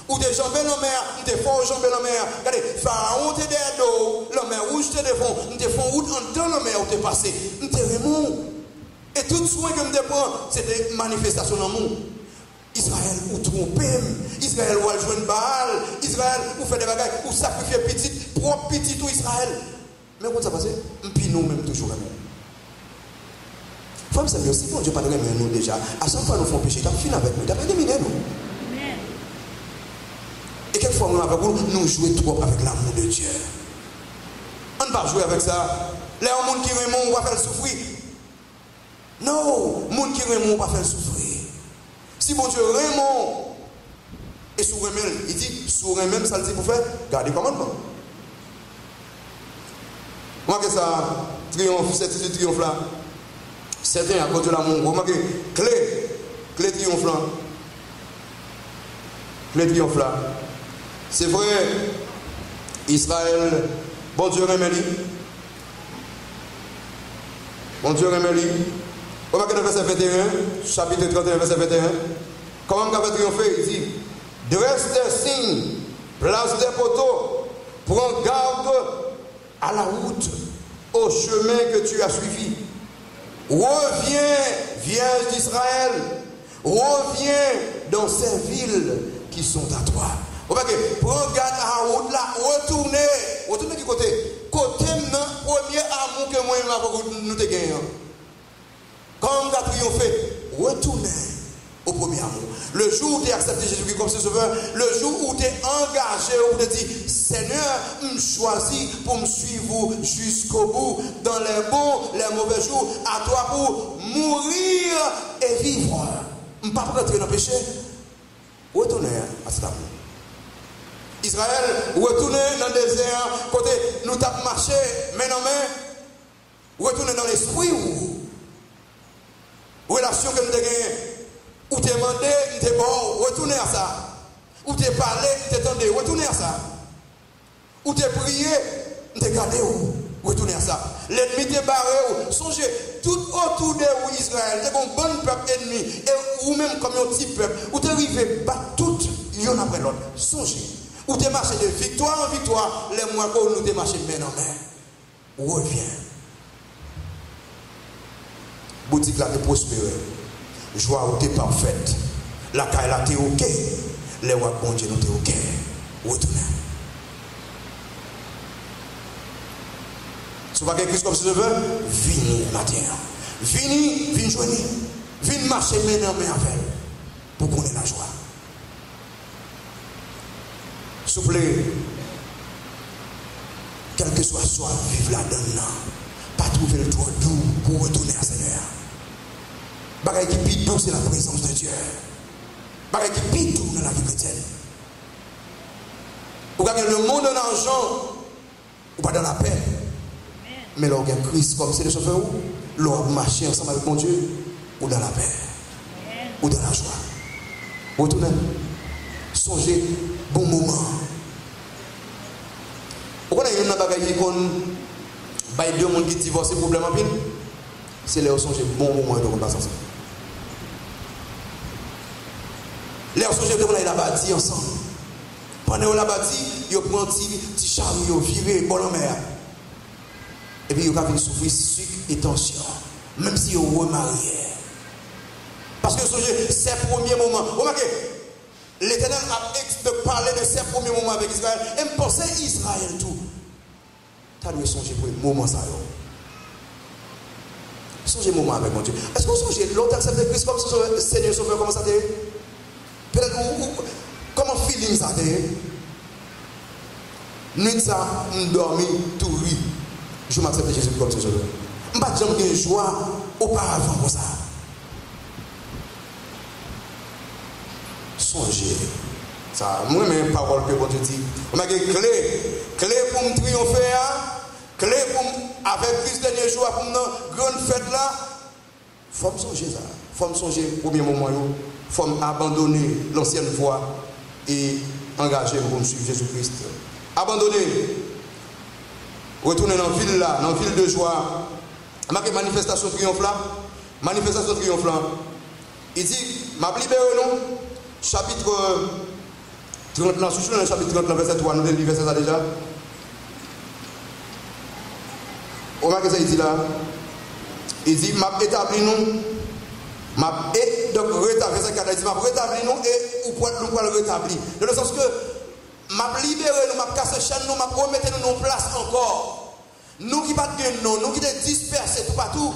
Ou des jambes dans la mer, nous avons fort jambes dans la mer. Regardez, Pharaon était derrière l'eau, la mer rouge était devant, nous avons route dans la mer où tu es passé. Nous avons et tout soin que nous avons, c'est des manifestations d'amour. Israël ou tromper, Israël ou jouer une balle, Israël ou faire des bagages, ou sacrifier petit, propre petit tout Israël. Mais comment ça passe? Puis nous-mêmes toujours même. Femme Samuel, si bon Dieu pas de nous déjà, à chaque fois nous faisons péché, tu as fini avec nous, tu as pas dominé nous. Et quelquefois nous jouons trop avec l'amour de Dieu. On ne va pas jouer avec ça. Les gens qui aiment, on va faire souffrir. Non, les gens qui aiment, on va faire souffrir. Si bon Dieu aime, et sous remel, il dit, sous remel, ça le dit pour faire, gardez le commandement. Moi que ça, triomphe, cette triomphe là. Certains à cause de l'amour. Remarquez, clé triomphant. Clé triomphant. C'est vrai, Israël, bon Dieu remet-lui. Bon Dieu remet-lui. Remarquez dans le verset 21, chapitre 31, verset 21. Comment il va triompher? Il dit, dresse des signes, place des poteaux, prends garde à la route, au chemin que tu as suivi. Reviens, Vierge d'Israël, reviens dans ces villes qui sont à toi. Prends garde à la route là, retournez du côté. Côté maintenant, premier amour que moi nous te gagnons. Comme tu as triomphé, retournez au premier amour. Le jour où tu as accepté Jésus-Christ comme sauveur, le jour où tu es engagé, où tu dis Seigneur, me choisis pour me suivre jusqu'au bout, dans les bons, les mauvais jours, à toi pour mourir et vivre. Je ne peux pas rentrer dans le péché. Retournez à cet amour. Israël, retournez dans le désert, côté nous t'avons marché, main en main, retournez dans l'esprit. Relation que nous avons gagnée. Ou t'es demandé, t'es bon, retournez à ça. Ou t'es parlé, t'es tendu, retournez à ça. Ou t'es prié, t'es gardé, retournez à ça. L'ennemi t'est barré, songez, tout autour de vous, Israël, t'es un bon peuple ennemi, et ou même comme un petit peuple, ou t'es arrivé, battre tout, l'un après l'autre. Songez, ou t'es marché de victoire en victoire, les mois où nous t'es marché main en main. Reviens. Boutique là, t'es prospéré. Joie où t'es parfaite. La caille là, t'es ok. Les rois bon Dieu, nous t'es ok. Retournez. Si vous avez Christ comme ce veut, venez matin. Venez joindre. Venez marcher main en main avec elle. Pour qu'on ait la joie. S'il vous plaît, quel que soit soi, vive là-dedans. Pas trouver le droit doux pour retourner à Seigneur. Bagaille qui pite doux, c'est la présence de Dieu. Bagaille qui pite doux dans la vie chrétienne. Vous gagnez le monde en argent, ou pas dans la paix. Mais là, vous avez Christ comme c'est le chauffeur, là, vous marchez ensemble avec mon Dieu, ou dans la paix, ou dans la joie. Retournez. Songez, bon moment. Vous connaissez une bagaille qui a deux personnes qui divorcent, problème en pile. C'est là où songez, bon moment de passer ensemble. Là où songez, vous la bâti ensemble. Pendant que la bâti, vous prenez un petit chariot, vous virez, bon en mer. Et puis vous avez souffrir sucre et tension. Même si vous remariez. Parce que songez, ces premiers moments. Remarquez, l'Éternel a parlé de ses premiers moments avec Israël. Et me pensait Israël tout. Tu dois songer pour un moment ça. Songez un moment avec mon Dieu. Est-ce que vous songez l'autre accepte Christ comme Seigneur Sauveur, comment ça t'est? Peut-être comment feeling ça t'est? Nuit ça, on dormit tout riz. Je m'accepte Jésus comme Sauveur. Je ne vais pas dire que joie auparavant comme ça. Songez. Ça, moi-même, parole que bon Dieu dit. On a une clé pour me triompher, clé pour avec Christ dernier jour, pour une grande fête là. Il faut me songer ça. Il faut me songer au premier moment. Il faut abandonner l'ancienne voie et engager pour me suivre Jésus-Christ. Abandonner. Retourner dans la ville là, dans la ville de joie. Marquez manifestation triomphe là. Manifestation triomphe là. Il dit, m'a libéré nous. Chapitre 30, là, sur le chapitre 30, verset 3, nous avons lu verset ça déjà. On va que ça dit là. Il dit, m'a établi nous. Donc, rétabli, verset 4, il dit, m'a rétabli nous et ou pour nous le rétablir. Dans le sens que, m'a libéré nous, m'a cassé chaîne nous, m'a remis nous en place encore. Nous qui pas de nous, nous qui sommes dispersés tout partout.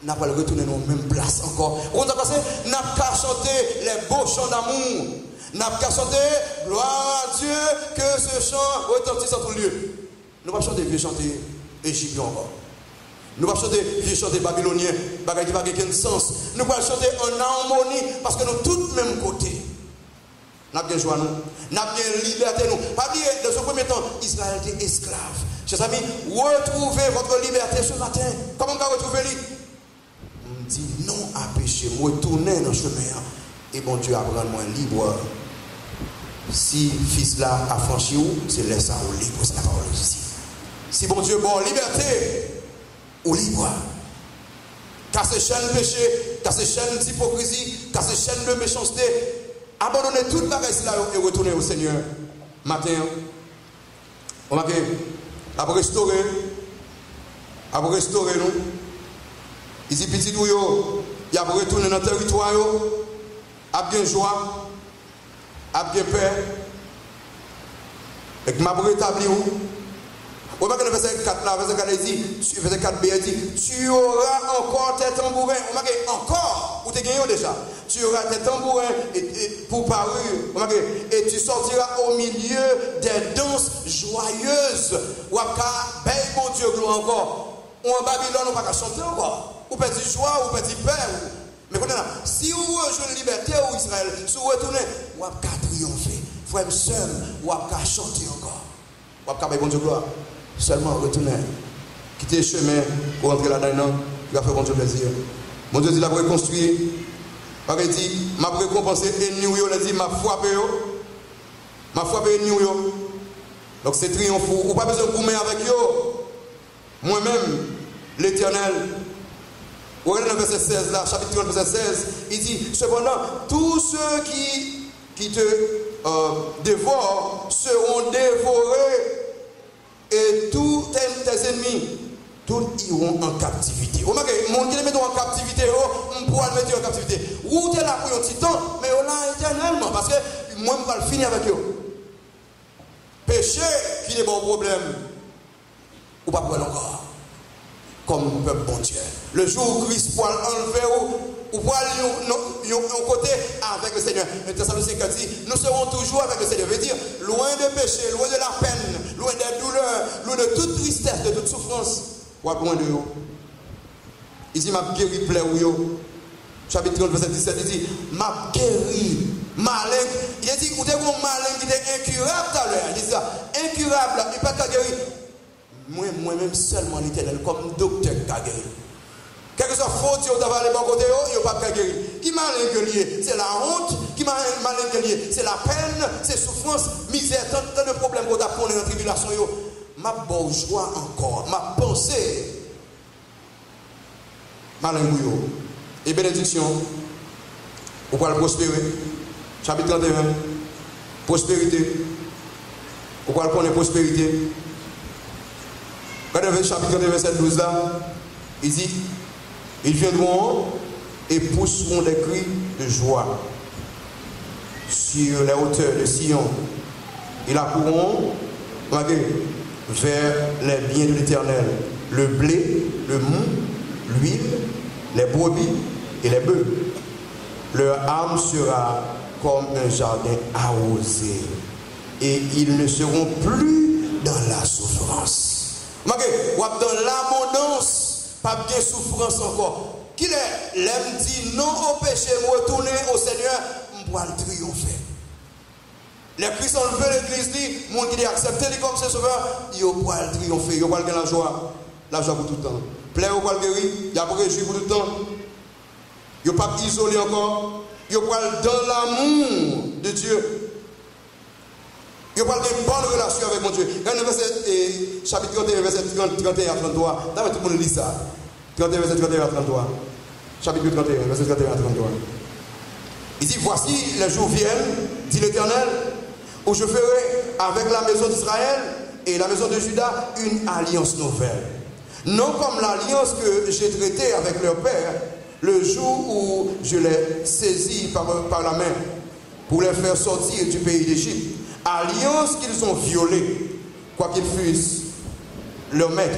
N'a pas le retourner dans la même place encore. On a passé, n'a pas chanté les beaux chants d'amour. N'a pas chanté gloire à Dieu que ce chant retentisse en tout lieu. Nous pas chanter vieux chanter égyptien encore. Nous pas chanter vieux chanter babylonien, bagaille qui n'a aucun sens. Nous pas chanter en harmonie parce que nous tous même côté. N'a bien joie nous, n'a bien liberté nous. Pas dire dans ce premier temps Israël était esclave. Chers amis, retrouvez votre liberté ce matin. Comment vous retrouver lui? Dit non à péché, retourner dans le chemin et bon Dieu apprend moi libre. Si fils là a franchi ou, c'est laisse ça au libre, c'est la parole ici. Si bon Dieu bon liberté ou libre. Casser chaîne péché, casser chaîne d'hypocrisie, casser chaîne de méchanceté, abandonner toute la reste là et retourner au Seigneur. Matin, on va restaurer nous. Il dit petit tout yo, il a retourné dans le territoire, a bien joie, a bien paix. Et que m'a rétabli Remarquez le verset 4 là, verset 4 il dit, verset 4b il dit, tu auras encore tes tambourins. Remarquez, encore, ou tu gagnes déjà. Tu auras tes tambourins pour parure. Remarquez, et tu sortiras au milieu des danses joyeuses. Ou à bon Dieu, gloire encore. Ou en Babylone, on ne va pas chanter encore. Ou petit joie, ou petit peur. Mais maintenant, si vous rejoignez la liberté ou Israël, si vous retournez, vous avez qu'à triompher. Frère, seul, vous avez qu'à chanter encore. Vous avez qu'à bon Dieu, gloire. Seulement retourner, quitter le chemin pour entrer là-dedans, il va faire bon Dieu plaisir. Mon Dieu dit, il a reconstruit. Il dit, m'a récompensé et nous, il a dit, m'a frappé et nous. Donc c'est triomphant. Ou pas besoin de goumer avec eux. Moi-même, l'Éternel. Vous regardez le verset 16 là, chapitre 30, verset 16, il dit, cependant, tous ceux qui te dévorent seront dévorés. Et tous tes ennemis, tous iront en captivité. Remarquez, mon Dieu met en captivité, on pourra le mettre en captivité. Où tu es là pour un petit temps, mais on l'a éternellement. Parce que moi, je vais le finir avec eux. Péché, qui n'est pas un problème. Ou pas pour encore. Comme peuple bon Dieu. Le jour où Christ pourra enlever ou pourra aller au côté avec le Seigneur. Le Thessaloniciens dit, nous serons toujours avec le Seigneur. Ça veut dire, loin de péché, loin de la peine, loin des douleurs, loin de toute tristesse, de toute souffrance. Ou loin de eux. Il dit, m'a guéri plaît ou chapitre 30, verset 17, il dit, m'a guéri, malin. Il a dit, vous avez un malin qui était incurable tout à l'heure. Il dit ça, incurable, il n'est pas guéri. Moi-même seulement l'Éternel, comme docteur qui a guéri. Quelque chose faute, si vous avez allé bon côté, il n'y a pas de guérir. Qui m'a lié? C'est la honte. Qui m'a lié? C'est la peine, c'est souffrance, misère, tant de problèmes qu'on a dans la tribulation. Ma bourgeois encore, ma pensée. Malingouyo. Et bénédiction, vous pouvez prospérer. Chapitre 31. Prospérité. Vous pouvez prendre prospérité. Regardez le chapitre 31, verset 12 là. Il dit, ils viendront et pousseront des cris de joie sur les hauteurs de Sion. Ils accourront vers les biens de l'Éternel, le blé, le mou, l'huile, les brebis et les bœufs. Leur âme sera comme un jardin arrosé et ils ne seront plus dans la souffrance. Dans l'abondance, pas bien souffrance encore. Qu'il est, l'aime dit non au péché, me retourner au Seigneur, on pourra le triompher. Les Christians veulent l'église, les gens qui ont accepté comme ses sauveurs, ils pourront le triompher, ils pourront gagner la joie pour tout le temps. Plaire au poil guéri, il y a pour réjouir pour tout le temps. Ils ne pas isolé encore, ils pourront dans l'amour de Dieu. Il y a une bonne relation avec mon Dieu. Quand le verset, chapitre 31, verset 31 à 33, d'abord tout le monde lit ça. 31, verset 31 à 33. Chapitre 31, verset 31 à 33. Il dit, voici les jours viennent, dit l'Éternel, où je ferai avec la maison d'Israël et la maison de Juda une alliance nouvelle. Non comme l'alliance que j'ai traitée avec leur père, le jour où je les saisis par la main pour les faire sortir du pays d'Égypte. Alliance qu'ils ont violée, quoi qu'ils fussent leur maître,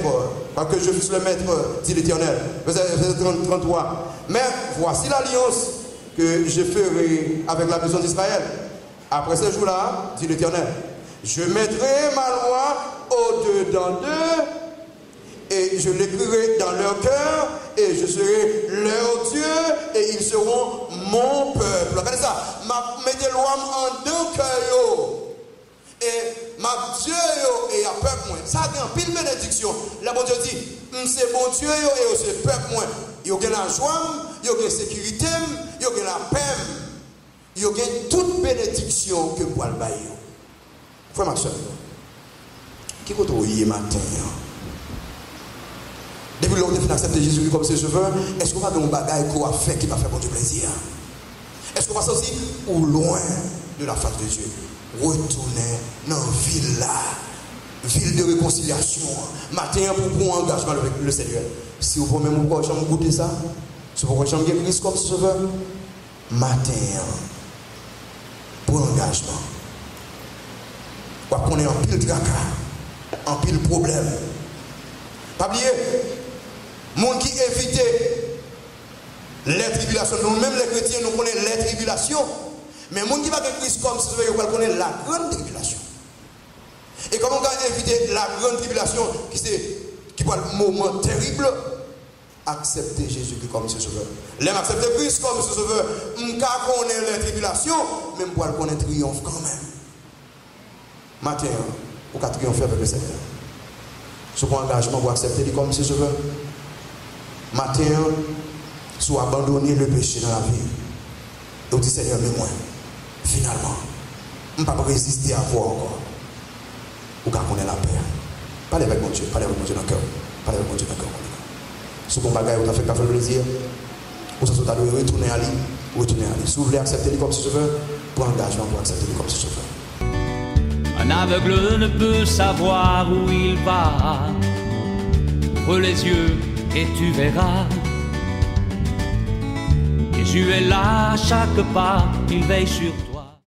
quoi que je fusse le maître, dit l'Éternel. Verset 33. Mais voici l'alliance que je ferai avec la maison d'Israël. Après ce jour-là, dit l'Éternel, je mettrai ma loi au-dedans d'eux et je l'écrirai dans leur cœur et je serai leur Dieu et ils seront mon peuple. Regardez ça. Mettez loi en deux cœurs. Et ma Dieu et à peuple moins. Ça a une pile bénédiction. Là, bon Dieu dit, c'est mon Dieu et c'est peuple moins. Il y a la joie, il y a la sécurité, il y a la paix, il y a toute bénédiction que pour le bailler. Frère ma soeur, qui est-ce que vous matin? Depuis lors que vous acceptez Jésus comme ses sauveur, est-ce qu'on va dans un bagage qu'on va faire qui va faire bon Dieu plaisir? Est-ce qu'on va sortir ou loin de la face de Dieu? Retourner dans la ville là, ville de réconciliation, matin pour prendre engagement avec le Seigneur. Si vous pouvez même goûter ça, si vous pouvez Christ comme sauveur, matin pour engagement. Ou qu'on est en pile tracas. un pile problème. Pas oublier, monde qui évite les tribulations, nous-mêmes les chrétiens, nous connaissons les tribulations, mais monde qui va avec Christ comme si vous connaissez la grande tribulation. Et comment on va éviter la grande tribulation qui est un moment terrible? Accepter Jésus-Christ comme Monsieur Sauveur. L'aime accepter Christ comme Monsieur Sauveur. Je connais les tribulations, mais je connais le triomphe quand même. Matin, vous pouvez triompher avec le Seigneur. Sous mon engagement, vous accepter comme Monsieur Sauveur. Matin, vous abandonner le péché dans la vie. Et vous dites Seigneur, mais moi, finalement, je ne peux pas résister à vous encore. Vous connaissez la paix. Parlez avec mon Dieu, parlez avec mon Dieu dans le cœur. Parlez avec mon Dieu dans le cœur. Si vous avez fait plaisir, vous allez retourner à lui. Si vous voulez accepter lui comme sauveur, pour engagement pour accepter lui comme sauveur.
Un aveugle ne peut savoir où il va. Ouvre les yeux et tu verras. Jésus est là à chaque pas, il veille sur toi.